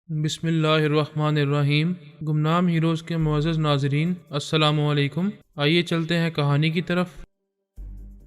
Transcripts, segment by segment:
بسم اللہ الرحمن الرحیم۔ گمنام ہیروز کے معزز ناظرین، السلام علیکم۔ آئیے چلتے ہیں کہانی کی طرف۔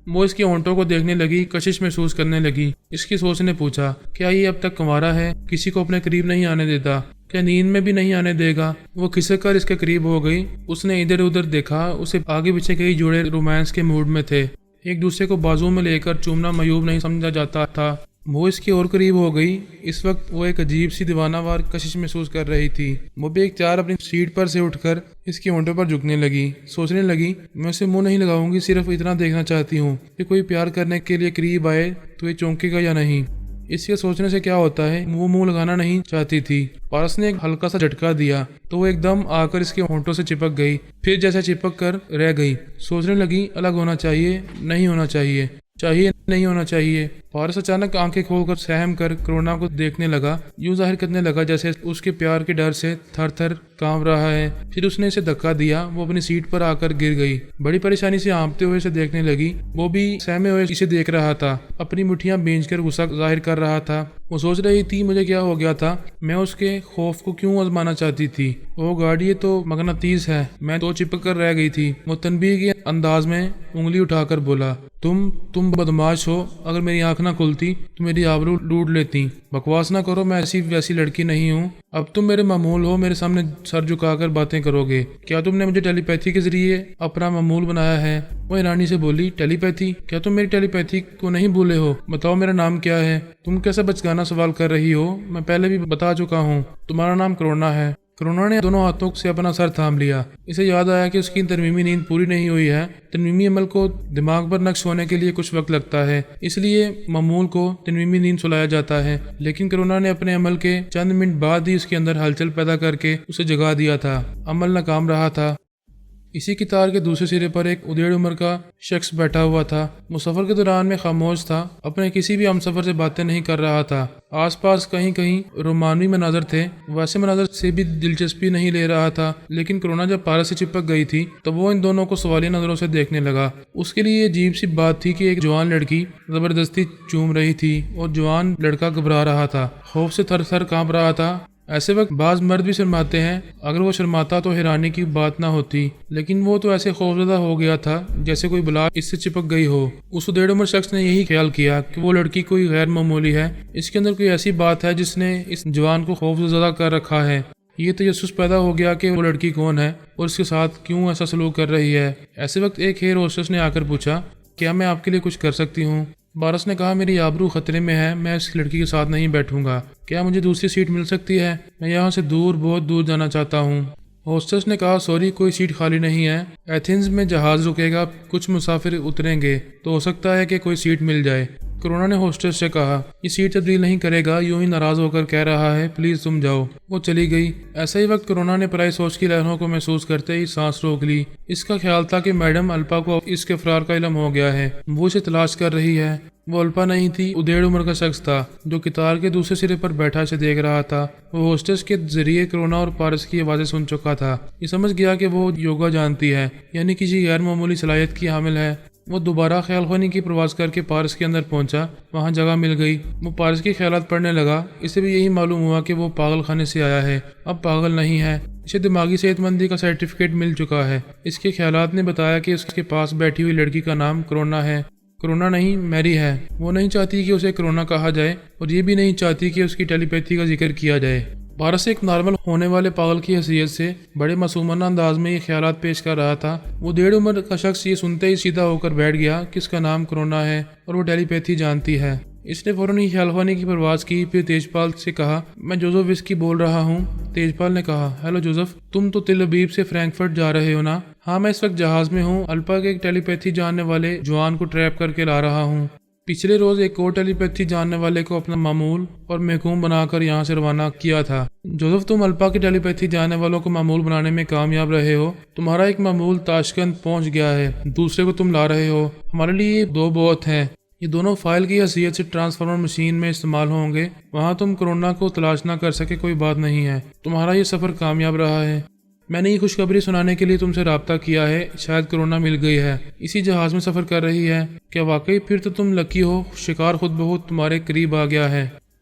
وہ اس کے ہونٹوں کو دیکھنے لگی، کشش محسوس کرنے لگی۔ اس کی سوچ نے پوچھا، کیا یہ اب تک کنوارا ہے؟ کسی کو اپنے قریب نہیں آنے دیتا؟ کیا نیند میں بھی نہیں آنے دے گا؟ وہ کھسک کر اس کے قریب ہو گئی۔ اس نے ادھر ادھر دیکھا، اسے آگے پیچھے کئی جوڑے رومانس کے موڈ میں تھے۔ ایک دوسرے کو بازو میں لے کر چومنا معیوب نہیں سمجھا جاتا تھا۔ وہ اس کی اور قریب ہو گئی۔ اس وقت وہ ایک عجیب سی دیوانہ وار کشش محسوس کر رہی تھی۔ وہ بھی اختیار اپنی سیٹ پر سے اٹھ کر اس کے ہونٹوں پر جھکنے لگی۔ سوچنے لگی، میں اسے منہ نہیں لگاؤں گی، صرف اتنا دیکھنا چاہتی ہوں کہ کوئی پیار کرنے کے لیے قریب آئے تو یہ چونکے گا یا نہیں۔ اس کے سوچنے سے کیا ہوتا ہے، وہ منہ لگانا نہیں چاہتی تھی۔ پارس نے ایک ہلکا سا جھٹکا دیا تو وہ ایک دم آ کر اس کے ہونٹوں سے چپک گئی، پھر جیسے چپک کر رہ گئی۔ سوچنے لگی، الگ ہونا چاہیے، نہیں ہونا چاہیے، نہیں ہونا چاہیے۔ پارس اچانک آنکھیں کھول کر سہم کر کرونا کو دیکھنے لگا، یوں ظاہر کرنے لگا جیسے اس کے پیار کے ڈر سے تھر تھر کانپ رہا ہے۔ پھر اس نے اسے دھکا دیا، وہ اپنی سیٹ پر آ کر گر گئی۔ بڑی پریشانی سے ہانپتے ہوئے اسے دیکھنے لگی۔ وہ بھی سہمے ہوئے اسے دیکھ رہا تھا، اپنی مٹھیاں بھینج کر غصہ ظاہر کر رہا تھا۔ وہ سوچ رہی تھی، مجھے کیا ہو گیا تھا؟ میں اس کے خوف کو کیوں آزمانا چاہتی تھی؟ وہ گاڑی یہ تو مغناطیس ہے، میں تو چپک کر رہ گئی تھی۔ وہ تنبیہ کے انداز میں انگلی اٹھا کر بولا، تم بدماش ہو، اگر میری آنکھ نہ کھلتی تو میری آبرو لوٹ لیتی۔ بکواس نہ کرو، میں ایسی ویسی لڑکی نہیں ہوں۔ اب تم میرے معمول ہو، میرے سامنے سر جھکا کر باتیں کرو گے۔ کیا تم نے مجھے ٹیلی پیتھی کے ذریعے اپنا معمول بنایا ہے؟ وہ ایرانی سے بولی، ٹیلی پیتھی؟ کیا تم میری ٹیلی پیتھی کو نہیں بھولے ہو؟ بتاؤ میرا نام کیا ہے؟ تم کیسا بچگانا سوال کر رہی ہو؟ میں پہلے بھی بتا چکا ہوں، تمہارا نام کرونا ہے۔ کرونا نے دونوں ہاتھوں سے اپنا سر تھام لیا۔ اسے یاد آیا کہ اس کی ترمیمی نیند پوری نہیں ہوئی ہے۔ ترمیمی عمل کو دماغ پر نقش ہونے کے لیے کچھ وقت لگتا ہے، اس لیے معمول کو ترمیمی نیند سلایا جاتا ہے۔ لیکن کرونا نے اپنے عمل کے چند منٹ بعد ہی اس کے اندر ہلچل پیدا کر کے اسے جگا دیا تھا۔ عمل ناکام رہا تھا۔ اسی قطار کے دوسرے سرے پر ایک ادھیڑ عمر کا شخص بیٹھا ہوا تھا۔ وہ سفر کے دوران میں خاموش تھا، اپنے کسی بھی ہم سفر سے باتیں نہیں کر رہا تھا۔ آس پاس کہیں کہیں رومانوی مناظر تھے، ویسے مناظر سے بھی دلچسپی نہیں لے رہا تھا۔ لیکن کرونا جب پارس سے چپک گئی تھی تو وہ ان دونوں کو سوالیہ نظروں سے دیکھنے لگا۔ اس کے لیے یہ عجیب سی بات تھی کہ ایک جوان لڑکی زبردستی چوم رہی تھی اور جوان لڑکا گھبرا رہا تھا، خوف سے تھر تھر کانپ رہا تھا۔ ایسے وقت بعض مرد بھی شرماتے ہیں، اگر وہ شرماتا تو حیرانی کی بات نہ ہوتی، لیکن وہ تو ایسے خوفزدہ ہو گیا تھا جیسے کوئی بلا اس سے چپک گئی ہو۔ اس ادھیڑ عمر شخص نے یہی خیال کیا کہ وہ لڑکی کوئی غیر معمولی ہے، اس کے اندر کوئی ایسی بات ہے جس نے اس جوان کو خوفزدہ کر رکھا ہے۔ یہ تجسس پیدا ہو گیا کہ وہ لڑکی کون ہے اور اس کے ساتھ کیوں ایسا سلوک کر رہی ہے۔ ایسے وقت ایک ہیئر ہوسٹس نے آ کر پوچھا، کیا میں آپ کے لیے کچھ کر سکتی ہوں؟ پارس نے کہا، میری آبرو خطرے میں ہے، میں اس لڑکی کے ساتھ نہیں بیٹھوں گا۔ کیا مجھے دوسری سیٹ مل سکتی ہے؟ میں یہاں سے دور، بہت دور جانا چاہتا ہوں۔ ہوسٹس نے کہا، سوری، کوئی سیٹ خالی نہیں ہے۔ ایتھنز میں جہاز رکے گا، کچھ مسافر اتریں گے تو ہو سکتا ہے کہ کوئی سیٹ مل جائے۔ کرونا نے ہوسٹس سے کہا، یہ سیٹ تبدیل نہیں کرے گا، یوں ہی ناراض ہو کر کہہ رہا ہے، پلیز تم جاؤ۔ وہ چلی گئی۔ ایسا ہی وقت کرونا نے پرائی سوچ کی لہروں کو محسوس کرتے ہی سانس روک لی۔ اس کا خیال تھا کہ میڈم الپا کو اس کے فرار کا علم ہو گیا ہے، وہ اسے تلاش کر رہی ہے۔ وہ الپا نہیں تھی، ادھیڑ عمر کا شخص تھا جو قطار کے دوسرے سرے پر بیٹھا اسے دیکھ رہا تھا۔ وہ ہوسٹس کے ذریعے کرونا اور پارس کی آوازیں سن چکا تھا۔ یہ سمجھ گیا کہ وہ یوگا جانتی ہے، یعنی کسی غیر معمولی صلاحیت کی حامل ہے۔ وہ دوبارہ خیال خوانی کی پرواز کر کے پارس کے اندر پہنچا، وہاں جگہ مل گئی۔ وہ پارس کے خیالات پڑھنے لگا۔ اسے بھی یہی معلوم ہوا کہ وہ پاگل خانے سے آیا ہے، اب پاگل نہیں ہے۔ اسے دماغی صحت مندی کا سرٹیفکیٹ مل چکا ہے۔ اس کے خیالات نے بتایا کہ اس کے پاس بیٹھی ہوئی لڑکی کا نام کرونا ہے۔ کرونا نہیں، میری ہے۔ وہ نہیں چاہتی کہ اسے کرونا کہا جائے اور یہ بھی نہیں چاہتی کہ اس کی ٹیلی پیتھی کا ذکر کیا جائے۔ پارس ایک نارمل ہونے والے پاگل کی حیثیت سے بڑے معصومانہ انداز میں یہ خیالات پیش کر رہا تھا۔ وہ ڈیڑھ عمر کا شخص یہ سنتے ہی سیدھا ہو کر بیٹھ گیا کہ اس کا نام کرونا ہے اور وہ ٹیلی پیتھی جانتی ہے۔ اس نے فوراً ہی خیال خوانی کی پرواز کی، پھر تیجپال سے کہا، میں جوزف وسکی بول رہا ہوں۔ تیجپال نے کہا، ہیلو جوزف، تم تو تل ابیب سے فرینکفرٹ جا رہے ہو نا؟ ہاں، میں اس وقت جہاز میں ہوں، الپا کے ایک ٹیلی پیتھی جاننے والے جوان کو ٹریپ کر کے لا رہا ہوں۔ پچھلے روز ایک اور ٹیلی پیتھی جاننے والے کو اپنا معمول اور محکوم بنا کر یہاں سے روانہ کیا تھا۔ جوزف، تم الپا کی ٹیلی پیتھی جاننے والوں کو معمول بنانے میں کامیاب رہے ہو۔ تمہارا ایک معمول تاشکند پہنچ گیا ہے، دوسرے کو تم لا رہے ہو۔ ہمارے لیے یہ دو بہت ہیں، یہ دونوں فائل کی حیثیت سے ٹرانسفارمر مشین میں استعمال ہوں گے۔ وہاں تم کرونا کو تلاش نہ کر سکے کوئی بات نہیں ہے، تمہارا یہ سفر کامیاب رہا ہے۔ میں نے یہ خوشخبری سنانے کے لیے تم سے رابطہ کیا ہے، شاید کرونا مل گئی ہے، اسی جہاز میں سفر کر رہی ہے۔ کیا واقعی؟ پھر تو تم لکی ہو، شکار خود بخود تمہارے قریب آ گیا ہے۔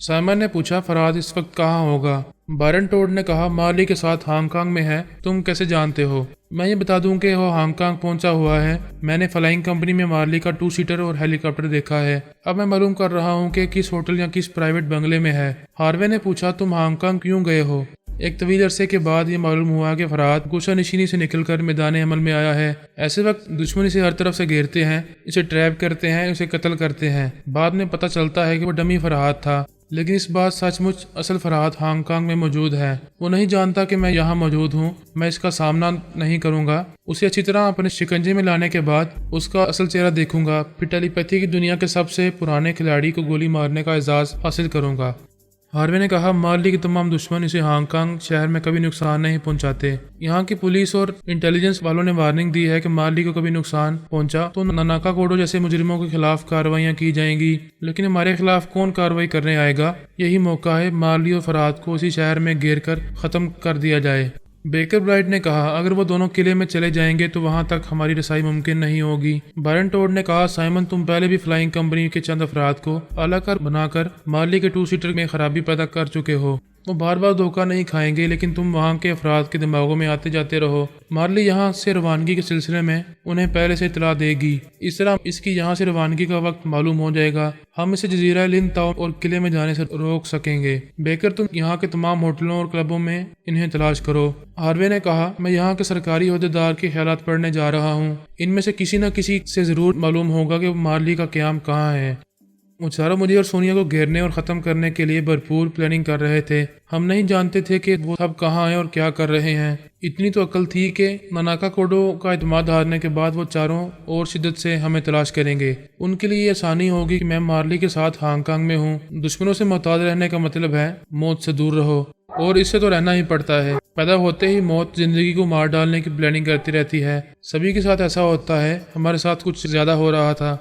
سائمن نے پوچھا فراد اس وقت کہاں ہوگا؟ بارن ٹوڈ نے کہا مارلی کے ساتھ ہانگ کانگ میں ہے۔ تم کیسے جانتے ہو؟ میں یہ بتا دوں کہ وہ ہانگ کانگ پہنچا ہوا ہے۔ میں نے فلائنگ کمپنی میں مارلی کا 2 سیٹر اور ہیلی کاپٹر دیکھا ہے۔ اب میں معلوم کر رہا ہوں کہ کس ہوٹل یا کس پرائیویٹ بنگلے میں ہے۔ ہاروے نے پوچھا تم ہانگ کانگ کیوں گئے ہو؟ ایک طویل عرصے کے بعد یہ معلوم ہوا کہ فراد گوشہ نشینی سے نکل کر میدان عمل میں آیا ہے۔ ایسے وقت دشمن اسے ہر طرف سے گھیرتے ہیں، اسے ٹریپ کرتے ہیں، اسے قتل کرتے ہیں۔ بعد میں پتہ چلتا ہے کہ وہ ڈمی فرحات تھا، لیکن اس بات سچ مچ اصل فرحات ہانگ کانگ میں موجود ہے۔ وہ نہیں جانتا کہ میں یہاں موجود ہوں۔ میں اس کا سامنا نہیں کروں گا۔ اسے اچھی طرح اپنے شکنجے میں لانے کے بعد اس کا اصل چہرہ دیکھوں گا، پھر ٹیلی پیتھی کی دنیا کے سب سے پرانے کھلاڑی کو گولی مارنے کا اعزاز حاصل کروں گا۔ ہاروے نے کہا مارلی کے تمام دشمن اسے ہانگ کانگ شہر میں کبھی نقصان نہیں پہنچاتے۔ یہاں کی پولیس اور انٹیلیجنس والوں نے وارننگ دی ہے کہ مارلی کو کبھی نقصان پہنچا تو ناناکا کوڈو جیسے مجرموں کے خلاف کارروائیاں کی جائیں گی، لیکن ہمارے خلاف کون کارروائی کرنے آئے گا؟ یہی موقع ہے مارلی اور فراد کو اسی شہر میں گھیر کر ختم کر دیا جائے۔ بیکر برائٹ نے کہا اگر وہ دونوں قلعے میں چلے جائیں گے تو وہاں تک ہماری رسائی ممکن نہیں ہوگی۔ بارن ٹوڈ نے کہا سائمن تم پہلے بھی فلائنگ کمپنی کے چند افراد کو اعلی کار بنا کر مارلی کے 2 سیٹر میں خرابی پیدا کر چکے ہو۔ وہ بار بار دھوکہ نہیں کھائیں گے، لیکن تم وہاں کے افراد کے دماغوں میں آتے جاتے رہو۔ مارلی یہاں سے روانگی کے سلسلے میں انہیں پہلے سے اطلاع دے گی، اس طرح اس کی یہاں سے روانگی کا وقت معلوم ہو جائے گا۔ ہم اسے جزیرہ لن تاؤن اور قلعے میں جانے سے روک سکیں گے۔ بیکر تم یہاں کے تمام ہوٹلوں اور کلبوں میں انہیں تلاش کرو۔ ہاروے نے کہا میں یہاں کے سرکاری عہدیدار کے خیالات پڑھنے جا رہا ہوں، ان میں سے کسی نہ کسی سے ضرور معلوم ہوگا کہ مارلی کا قیام کہاں ہے۔ وہ چاروں مجھے اور سونیا کو گھیرنے اور ختم کرنے کے لیے بھرپور پلاننگ کر رہے تھے۔ ہم نہیں جانتے تھے کہ وہ سب کہاں ہیں اور کیا کر رہے ہیں۔ اتنی تو عقل تھی کہ ناناکا کوڈو کا اعتماد ہارنے کے بعد وہ چاروں اور شدت سے ہمیں تلاش کریں گے۔ ان کے لیے یہ آسانی ہوگی کہ میں مارلی کے ساتھ ہانگ کانگ میں ہوں۔ دشمنوں سے محتاط رہنے کا مطلب ہے موت سے دور رہو، اور اس سے تو رہنا ہی پڑتا ہے۔ پیدا ہوتے ہی موت زندگی کو مار ڈالنے کی پلاننگ کرتی رہتی ہے۔ سبھی کے ساتھ ایسا ہوتا ہے، ہمارے ساتھ کچھ زیادہ ہو رہا تھا۔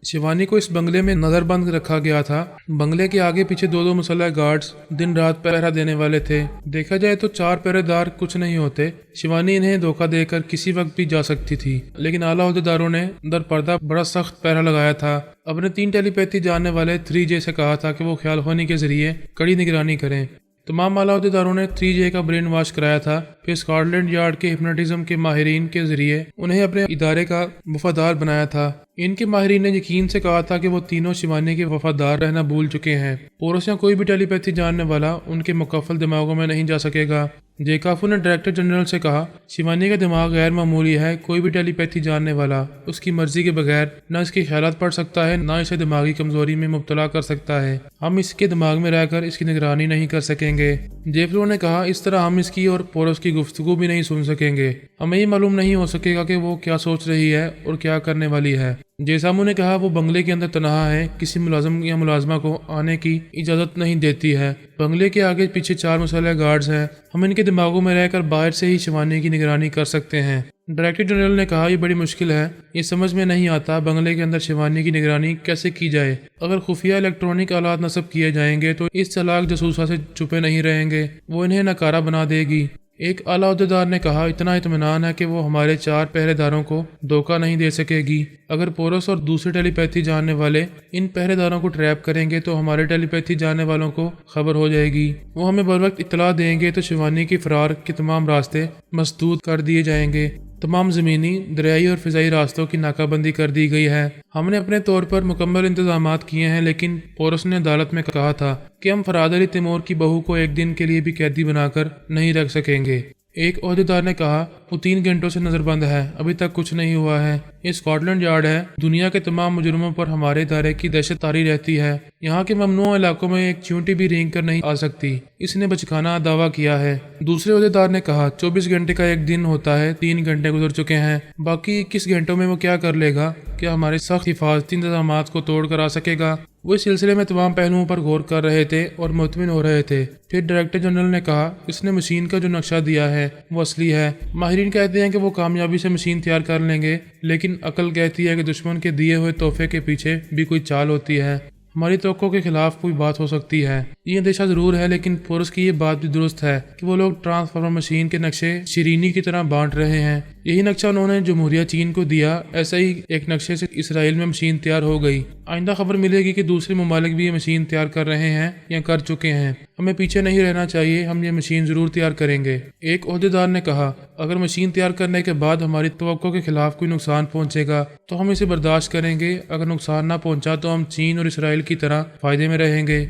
شیوانی کو اس بنگلے میں نظر بند رکھا گیا تھا۔ بنگلے کے آگے پیچھے 2 مسلح گارڈز دن رات پہرا دینے والے تھے۔ دیکھا جائے تو 4 پہرے دار کچھ نہیں ہوتے۔ شیوانی انہیں دھوکہ دے کر کسی وقت بھی جا سکتی تھی، لیکن اعلیٰ عہدیداروں نے در پردہ بڑا سخت پہرا لگایا تھا۔ اپنے 3 ٹیلی پیتھی جاننے والے 3J سے کہا تھا کہ وہ خیال خوانی کے ذریعے کڑی نگرانی کریں۔ تمام اعلیٰ عہدیداروں نے 3J کا برین واش کرایا تھا، پھر اسکاٹ یارڈ کے ہپناٹزم کے ماہرین کے ذریعے انہیں اپنے ادارے کا وفادار بنایا تھا۔ ان کے ماہرین نے یقین سے کہا تھا کہ وہ تینوں شیوانی کے وفادار رہنا بھول چکے ہیں۔ پورس یا کوئی بھی ٹیلی پیتھی جاننے والا ان کے مکفل دماغوں میں نہیں جا سکے گا۔ جیکافو نے ڈائریکٹر جنرل سے کہا شیوانی کا دماغ غیر معمولی ہے، کوئی بھی ٹیلی پیتھی جاننے والا اس کی مرضی کے بغیر نہ اس کے خیالات پڑھ سکتا ہے، نہ اسے دماغی کمزوری میں مبتلا کر سکتا ہے۔ ہم اس کے دماغ میں رہ کر اس کی نگرانی نہیں کر سکیں گے۔ جیفلو نے کہا اس طرح ہم اس کی اور پورس کی گفتگو بھی نہیں سن سکیں گے۔ ہمیں یہ معلوم نہیں ہو سکے گا کہ وہ کیا سوچ رہی ہے اور کیا کرنے والی ہے۔ جیسامو نے کہا وہ بنگلے کے اندر تنہا ہے، کسی ملازم یا ملازمہ کو آنے کی اجازت نہیں دیتی ہے۔ بنگلے کے آگے پیچھے 4 مسلح گارڈز ہیں، ہم ان کے دماغوں میں رہ کر باہر سے ہی شیوانی کی نگرانی کر سکتے ہیں۔ ڈائریکٹر جنرل نے کہا یہ بڑی مشکل ہے، یہ سمجھ میں نہیں آتا بنگلے کے اندر شیوانی کی نگرانی کیسے کی جائے۔ اگر خفیہ الیکٹرانک آلات نصب کیے جائیں گے تو اس چالاک جاسوسہ سے چھپے نہیں رہیں گے، وہ انہیں ناکارہ بنا دے گی۔ ایک اعلیٰ عہدیدار نے کہا اتنا اطمینان ہے کہ وہ ہمارے 4 پہرے داروں کو دھوکہ نہیں دے سکے گی۔ اگر پورس اور دوسرے ٹیلی پیتھی جاننے والے ان پہرے داروں کو ٹریپ کریں گے تو ہمارے ٹیلی پیتھی جاننے والوں کو خبر ہو جائے گی، وہ ہمیں بر وقت اطلاع دیں گے تو شیوانی کی فرار کے تمام راستے مسدود کر دیے جائیں گے۔ تمام زمینی، دریائی اور فضائی راستوں کی ناکہ بندی کر دی گئی ہے۔ ہم نے اپنے طور پر مکمل انتظامات کیے ہیں، لیکن پورس نے عدالت میں کہا تھا کہ ہم فراد علی تیمور کی بہو کو ایک دن کے لیے بھی قیدی بنا کر نہیں رکھ سکیں گے۔ ایک عہدیدار نے کہا وہ 3 گھنٹوں سے نظر بند ہے، ابھی تک کچھ نہیں ہوا ہے۔ یہ اسکاٹ یارڈ ہے، دنیا کے تمام مجرموں پر ہمارے ادارے کی دہشت طاری رہتی ہے۔ یہاں کے ممنوع علاقوں میں ایک چیونٹی بھی رینگ کر نہیں آ سکتی، اس نے بچکانہ دعویٰ کیا ہے۔ دوسرے عہدیدار نے کہا 24 گھنٹے کا ایک دن ہوتا ہے، 3 گھنٹے گزر چکے ہیں، باقی 21 گھنٹوں میں وہ کیا کر لے گا؟ کیا ہمارے سخت حفاظتی انتظامات کو توڑ کر آ سکے گا؟ وہ اس سلسلے میں تمام پہلوؤں پر غور کر رہے تھے اور مطمئن ہو رہے تھے۔ پھر ڈائریکٹر جنرل نے کہا اس نے مشین کا جو نقشہ دیا ہے وہ اصلی ہے۔ ماہرین کہتے ہیں کہ وہ کامیابی سے مشین تیار کر لیں گے، لیکن عقل کہتی ہے کہ دشمن کے دیے ہوئے تحفے کے پیچھے بھی کوئی چال ہوتی ہے۔ ہماری توقع کے خلاف کوئی بات ہو سکتی ہے۔ یہ اندیشہ ضرور ہے، لیکن فورس کی یہ بات بھی درست ہے کہ وہ لوگ ٹرانسفارمر مشین کے نقشے شیرینی کی طرح بانٹ رہے ہیں۔ یہی نقشہ انہوں نے جمہوریہ چین کو دیا، ایسا ہی ایک نقشے سے اسرائیل میں مشین تیار ہو گئی۔ آئندہ خبر ملے گی کہ دوسرے ممالک بھی یہ مشین تیار کر رہے ہیں یا کر چکے ہیں۔ ہمیں پیچھے نہیں رہنا چاہیے، ہم یہ مشین ضرور تیار کریں گے۔ ایک عہدیدار نے کہا، اگر مشین تیار کرنے کے بعد ہماری توقع کے خلاف کوئی نقصان پہنچے گا تو ہم اسے برداشت کریں گے، اگر نقصان نہ پہنچا تو ہم چین اور اسرائیل کی طرح فائدے میں رہیں گے۔